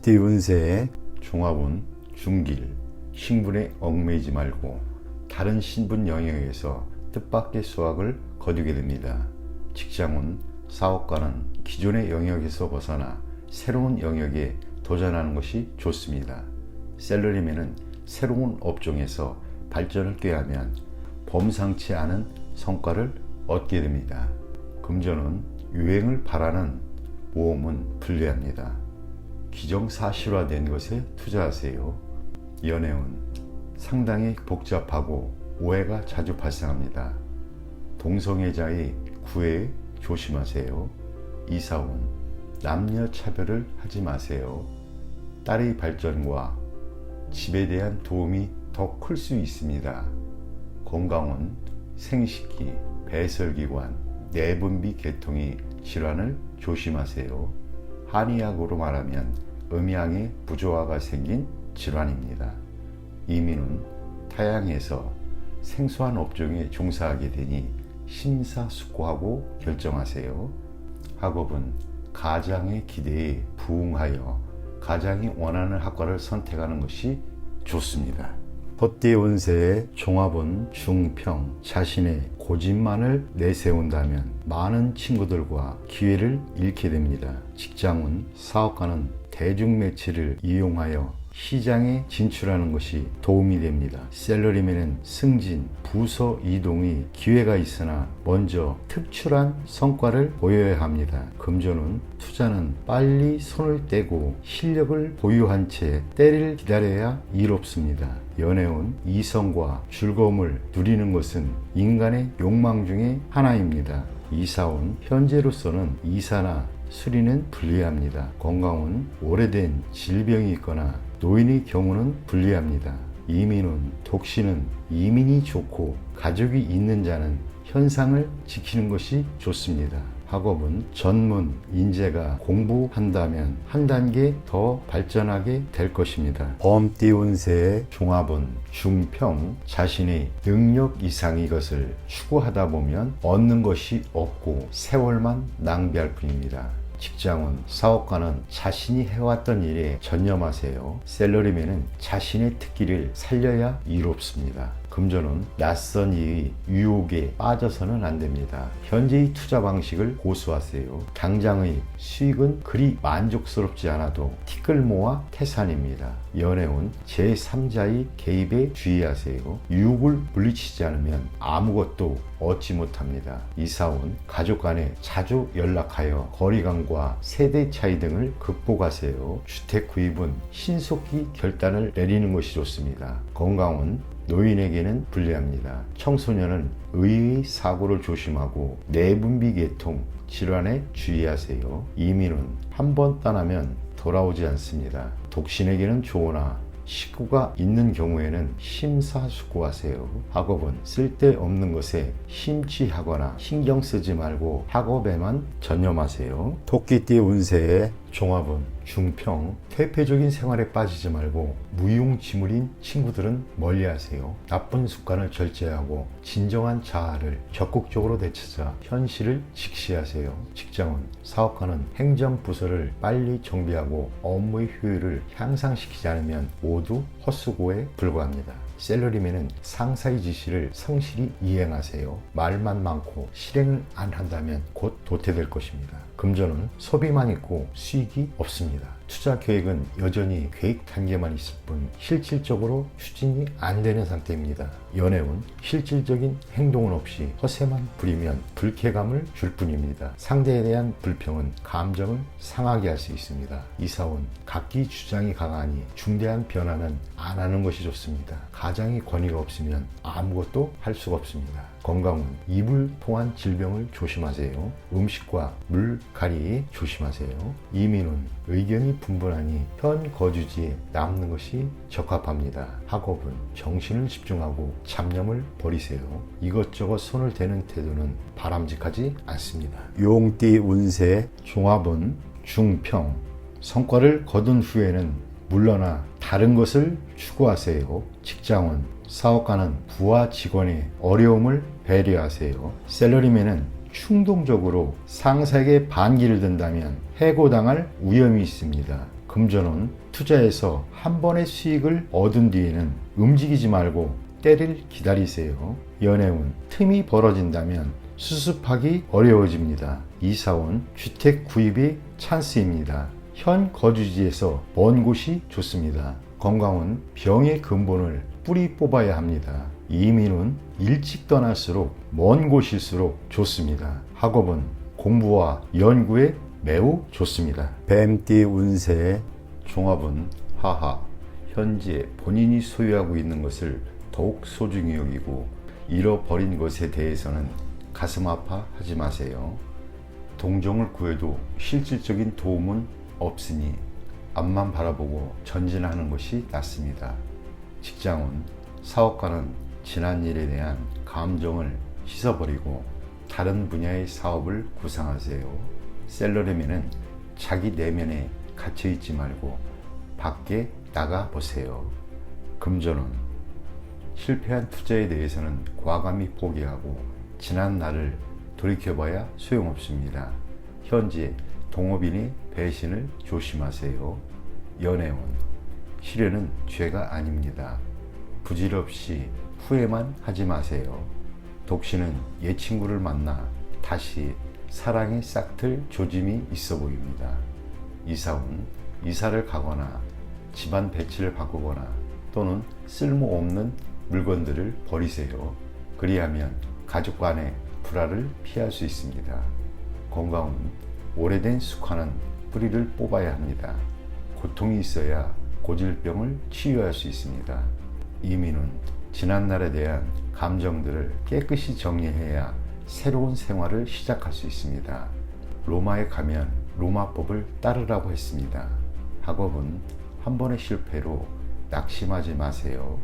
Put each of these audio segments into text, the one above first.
범띠 운세의 종합은 중길, 신분에 얽매이지 말고 다른 신분 영역에서 뜻밖의 수확을 거두게 됩니다. 직장운, 사업가는 기존의 영역에서 벗어나 새로운 영역에 도전하는 것이 좋습니다. 셀러리맨은 새로운 업종에서 발전을 꾀하면 범상치 않은 성과를 얻게 됩니다. 금전은 유행을 바라는 모험은 불리합니다. 기정사실화된 것에 투자하세요. 연애운 상당히 복잡하고 오해가 자주 발생합니다. 동성애자의 구애에 조심하세요. 이사운 남녀 차별을 하지 마세요. 딸의 발전과 집에 대한 도움이 더 클 수 있습니다. 건강은 생식기, 배설기관, 내분비 계통의 질환을 조심하세요. 한의학으로 말하면 음양의 부조화가 생긴 질환입니다. 이민은 타양에서 생소한 업종에 종사하게 되니 심사숙고하고 결정하세요. 학업은 가장의 기대에 부응하여 가장이 원하는 학과를 선택하는 것이 좋습니다. 헛띠 운세의 종합은 중평, 자신의 고집만을 내세운다면 많은 친구들과 기회를 잃게 됩니다. 직장운, 사업가는 대중매체를 이용하여 시장에 진출하는 것이 도움이 됩니다. 셀러리맨은 승진, 부서 이동의 기회가 있으나 먼저 특출한 성과를 보여야 합니다. 금전은 투자는 빨리 손을 떼고 실력을 보유한 채 때를 기다려야 이롭습니다. 연애운 이성과 즐거움을 누리는 것은 인간의 욕망 중에 하나입니다. 이사운 현재로서는 이사나 수리는 불리합니다. 건강은 오래된 질병이 있거나 노인의 경우는 불리합니다. 이민은 독신은 이민이 좋고 가족이 있는 자는 현상을 지키는 것이 좋습니다. 학업은 전문 인재가 공부한다면 한 단계 더 발전하게 될 것입니다. 범띠 운세의 종합은 중평, 자신의 능력 이상의 것을 추구하다 보면 얻는 것이 없고 세월만 낭비할 뿐입니다. 직장은, 사업가는 자신이 해왔던 일에 전념하세요. 셀러리맨은 자신의 특기를 살려야 이롭습니다. 금전은 낯선 이의 유혹에 빠져서는 안 됩니다. 현재의 투자 방식을 고수하세요. 당장의 수익은 그리 만족스럽지 않아도 티끌모아 태산입니다. 연애운 제3자의 개입에 주의하세요. 유혹을 물리치지 않으면 아무것도 얻지 못합니다. 이사운 가족 간에 자주 연락하여 거리감과 세대 차이 등을 극복하세요. 주택 구입은 신속히 결단을 내리는 것이 좋습니다. 건강은 노인에게는 불리합니다. 청소년은 의의 사고를 조심하고 내분비 계통 질환에 주의하세요. 이민은 한 번 떠나면 돌아오지 않습니다. 독신에게는 좋으나 식구가 있는 경우에는 심사숙고하세요. 학업은 쓸데없는 것에 심취하거나 신경 쓰지 말고 학업에만 전념하세요. 토끼띠 운세의 종합은 중평, 퇴폐적인 생활에 빠지지 말고 무용지물인 친구들은 멀리하세요. 나쁜 습관을 절제하고 진정한 자아를 적극적으로 되찾아 현실을 직시하세요. 직장은, 사업가는 행정부서를 빨리 정비하고 업무의 효율을 향상시키지 않으면 모두 헛수고에 불과합니다. 셀러리맨은 상사의 지시를 성실히 이행하세요. 말만 많고 실행을 안 한다면 곧 도태될 것입니다. 금전은 소비만 있고 수익이 없습니다. 투자 계획은 여전히 계획 단계만 있을 뿐 실질적으로 추진이 안 되는 상태입니다. 연애운 실질적인 행동은 없이 허세만 부리면 불쾌감을 줄 뿐입니다. 상대에 대한 불평은 감정을 상하게 할 수 있습니다. 이사운 각기 주장이 강하니 중대한 변화는 안 하는 것이 좋습니다. 가장의 권위가 없으면 아무것도 할 수가 없습니다. 건강은 입을 통한 질병을 조심하세요. 음식과 물 가리 조심하세요. 이민은 의견이 분분하니 현 거주지에 남는 것이 적합합니다. 학업은 정신을 집중하고 잡념을 버리세요. 이것저것 손을 대는 태도는 바람직하지 않습니다. 용띠 운세 종합은 중평, 성과를 거둔 후에는 물러나 다른 것을 추구하세요. 직장은, 사업가는 부하 직원의 어려움을 배려하세요. 셀러리맨은 충동적으로 상사에게 반기를 든다면 해고당할 위험이 있습니다. 금전운 투자해서 한 번의 수익을 얻은 뒤에는 움직이지 말고 때를 기다리세요. 연애운 틈이 벌어진다면 수습하기 어려워집니다. 이사운 주택 구입의 찬스입니다. 현 거주지에서 먼 곳이 좋습니다. 건강은 병의 근본을 뿌리 뽑아야 합니다. 이민은 일찍 떠날수록 먼 곳일수록 좋습니다. 학업은 공부와 연구에 매우 좋습니다. 뱀띠 운세 종합은 하하, 현재 본인이 소유하고 있는 것을 더욱 소중히 여기고 잃어버린 것에 대해서는 가슴 아파하지 마세요. 동정을 구해도 실질적인 도움은 없으니 앞만 바라보고 전진하는 것이 낫습니다. 직장은 사업가는 지난 일에 대한 감정을 씻어버리고 다른 분야의 사업을 구상하세요. 셀러리맨은 자기 내면에 갇혀있지 말고 밖에 나가보세요. 금전은 실패한 투자에 대해서는 과감히 포기하고 지난 날을 돌이켜봐야 소용없습니다. 현재 동업인의 배신을 조심하세요. 연애운 실현은 죄가 아닙니다. 부질없이 후회만 하지 마세요. 독신은 옛 친구를 만나 다시 사랑에 싹틀 조짐이 있어 보입니다. 이사운 이사를 가거나 집안 배치를 바꾸거나 또는 쓸모없는 물건들을 버리세요. 그리하면 가족 간의 불화를 피할 수 있습니다. 건강은 오래된 숙화는 뿌리를 뽑아야 합니다. 고통이 있어야 고질병을 치유할 수 있습니다. 이민은 지난날에 대한 감정들을 깨끗이 정리해야 새로운 생활을 시작할 수 있습니다. 로마에 가면 로마법을 따르라고 했습니다. 학업은 한 번의 실패로 낙심하지 마세요.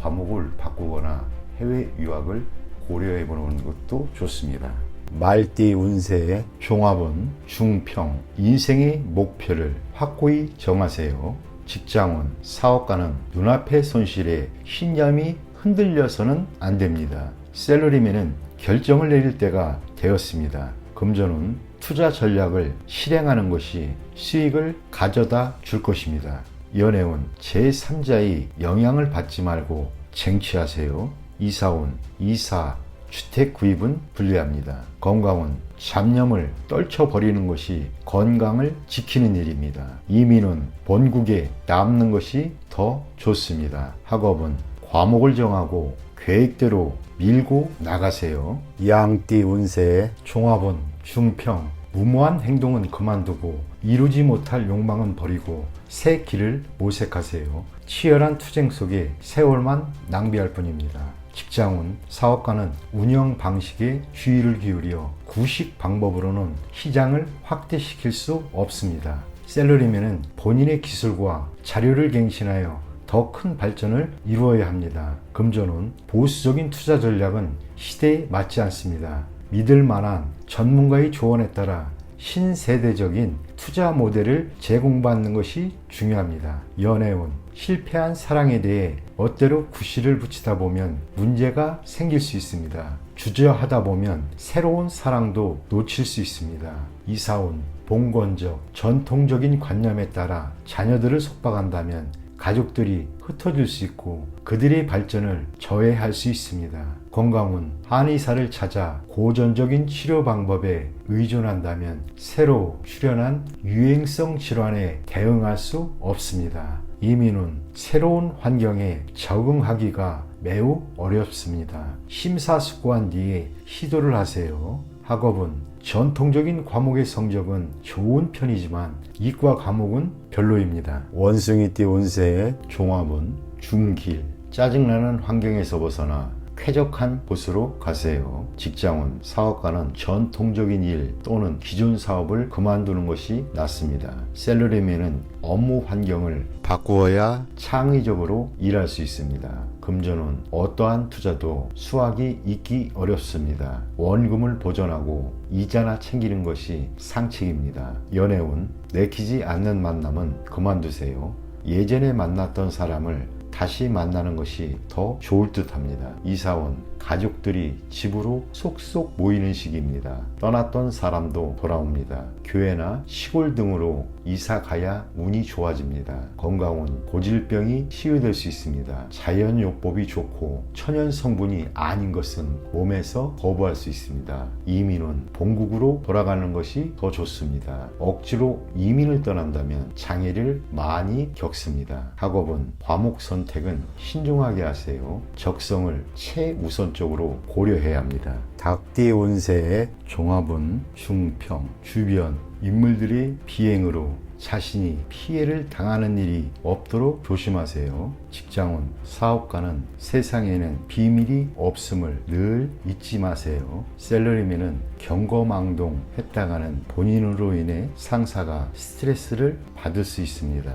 과목을 바꾸거나 해외 유학을 고려해 보는 것도 좋습니다. 말띠 운세의 종합은 중평, 인생의 목표를 확고히 정하세요. 직장은 사업가는 눈앞의 손실에 신념이 흔들려서는 안 됩니다. 셀러리맨은 결정을 내릴 때가 되었습니다. 금전은 투자 전략을 실행하는 것이 수익을 가져다 줄 것입니다. 연애운 제3자의 영향을 받지 말고 쟁취하세요. 이사운 이사, 주택 구입은 불리합니다. 건강은 잡념을 떨쳐버리는 것이 건강을 지키는 일입니다. 이민은 본국에 남는 것이 더 좋습니다. 학업은 과목을 정하고 계획대로 밀고 나가세요. 양띠 운세의 종합은 중평, 무모한 행동은 그만두고 이루지 못할 욕망은 버리고 새 길을 모색하세요. 치열한 투쟁 속에 세월만 낭비할 뿐입니다. 직장은 사업가는 운영 방식에 주의를 기울여 구식 방법으로는 시장을 확대시킬 수 없습니다. 셀러리맨은 본인의 기술과 자료를 갱신하여 더 큰 발전을 이루어야 합니다. 금전은 보수적인 투자 전략은 시대에 맞지 않습니다. 믿을 만한 전문가의 조언에 따라 신세대적인 투자 모델을 제공받는 것이 중요합니다. 연애운 실패한 사랑에 대해 멋대로 구실을 붙이다 보면 문제가 생길 수 있습니다. 주저하다 보면 새로운 사랑도 놓칠 수 있습니다. 이사운 봉건적 전통적인 관념에 따라 자녀들을 속박한다면 가족들이 흩어질 수 있고 그들의 발전을 저해할 수 있습니다. 건강은 한의사를 찾아 고전적인 치료 방법에 의존한다면 새로 출현한 유행성 질환에 대응할 수 없습니다. 이민은 새로운 환경에 적응하기가 매우 어렵습니다. 심사숙고한 뒤에 시도를 하세요. 학업은 전통적인 과목의 성적은 좋은 편이지만 이과 과목은 별로입니다. 원숭이띠 운세의 종합은 중길, 짜증나는 환경에서 벗어나 쾌적한 곳으로 가세요. 직장은 사업가는 전통적인 일 또는 기존 사업을 그만두는 것이 낫습니다. 셀러리맨은 업무 환경을 바꾸어야 창의적으로 일할 수 있습니다. 금전은 어떠한 투자도 수확이 있기 어렵습니다. 원금을 보존하고 이자나 챙기는 것이 상책입니다. 연애운 내키지 않는 만남은 그만두세요. 예전에 만났던 사람을 다시 만나는 것이 더 좋을 듯 합니다. 이사원 가족들이 집으로 속속 모이는 시기입니다. 떠났던 사람도 돌아옵니다. 교회나 시골 등으로 이사 가야 운이 좋아집니다. 건강운 고질병이 치유될 수 있습니다. 자연요법이 좋고 천연 성분이 아닌 것은 몸에서 거부할 수 있습니다. 이민은 본국으로 돌아가는 것이 더 좋습니다. 억지로 이민을 떠난다면 장애를 많이 겪습니다. 학업은 과목 선택은 신중하게 하세요. 적성을 최우선적으로 고려해야 합니다. 닭띠 운세의 종합은 중평, 주변 인물들의 비행으로 자신이 피해를 당하는 일이 없도록 조심하세요. 직장운, 사업가는 세상에는 비밀이 없음을 늘 잊지 마세요. 셀러리맨은 경거망동했다가는 본인으로 인해 상사가 스트레스를 받을 수 있습니다.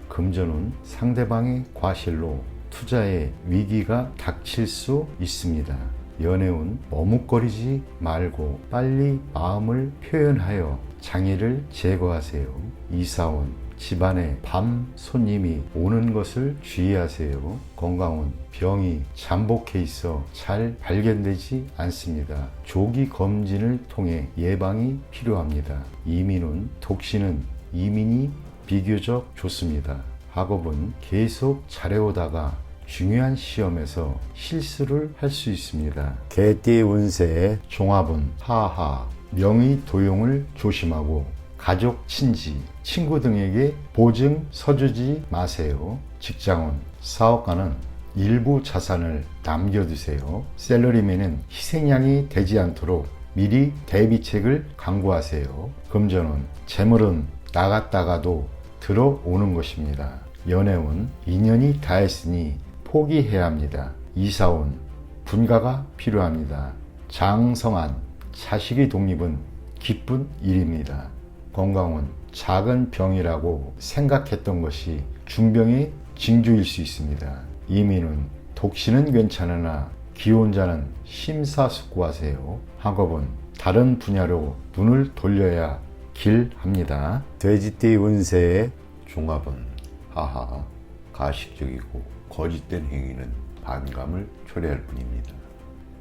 금전운, 상대방의 과실로 투자에 위기가 닥칠 수 있습니다. 연애운, 머뭇거리지 말고 빨리 마음을 표현하여 장애를 제거하세요. 이사운, 집안에 밤 손님이 오는 것을 주의하세요. 건강운, 병이 잠복해 있어 잘 발견되지 않습니다. 조기 검진을 통해 예방이 필요합니다. 이민운, 독신은 이민이 비교적 좋습니다. 학업은 계속 잘해오다가 중요한 시험에서 실수를 할 수 있습니다. 개띠 운세의 종합은 하하, 명의 도용을 조심하고 가족, 친지, 친구 등에게 보증 서주지 마세요. 직장운, 사업가는 일부 자산을 남겨두세요. 셀러리맨은 희생양이 되지 않도록 미리 대비책을 강구하세요. 금전운, 재물은 나갔다가도 들어오는 것입니다. 연애운, 인연이 다했으니 포기해야 합니다. 이사운, 분가가 필요합니다. 장성한, 자식의 독립은 기쁜 일입니다. 건강운, 작은 병이라고 생각했던 것이 중병의 징조일 수 있습니다. 이민운, 독신은 괜찮으나 기혼자는 심사숙고하세요. 학업은 다른 분야로 눈을 돌려야 길합니다. 돼지띠 운세의 종합은 하하, 가식적이고 거짓된 행위는 반감을 초래할 뿐입니다.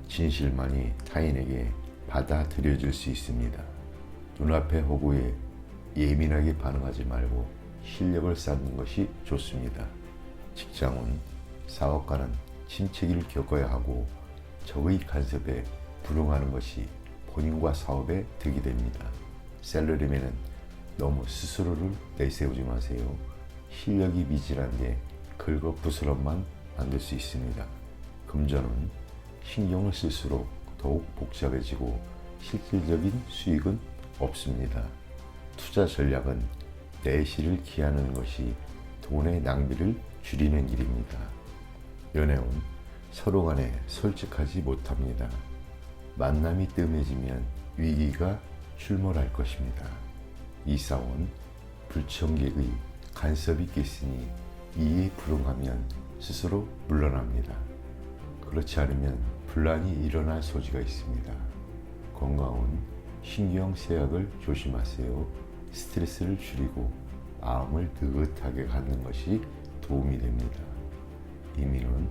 진실만이 타인에게 받아들여질 수 있습니다. 눈앞의 호구에 예민하게 반응하지 말고 실력을 쌓는 것이 좋습니다. 직장운, 사업가는 침체기를 겪어야 하고 적의 간섭에 불응하는 것이 본인과 사업에 득이 됩니다. 셀러리맨은 너무 스스로를 내세우지 마세요. 실력이 미진한 게 긁어부스럼만 만들 수 있습니다. 금전은 신경을 쓸수록 더욱 복잡해지고 실질적인 수익은 없습니다. 투자 전략은 내실을 기하는 것이 돈의 낭비를 줄이는 일입니다. 연애운, 서로 간에 솔직하지 못합니다. 만남이 뜸해지면 위기가 출몰할 것입니다. 이사운, 불청객의 간섭이 깼으니 이에 불응하면 스스로 물러납니다. 그렇지 않으면 분란이 일어날 소지가 있습니다. 건강운, 신경 쇠약을 조심하세요. 스트레스를 줄이고 마음을 느긋하게 갖는 것이 도움이 됩니다. 이민은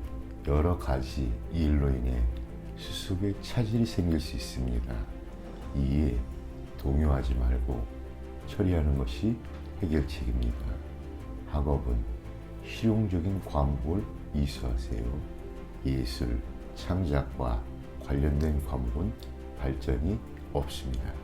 여러 가지 일로 인해 수습에 차질이 생길 수 있습니다. 이에 동요하지 말고 처리하는 것이 해결책입니다. 학업은 실용적인 과목을 이수하세요. 예술, 창작과 관련된 과목은 발전이 없습니다.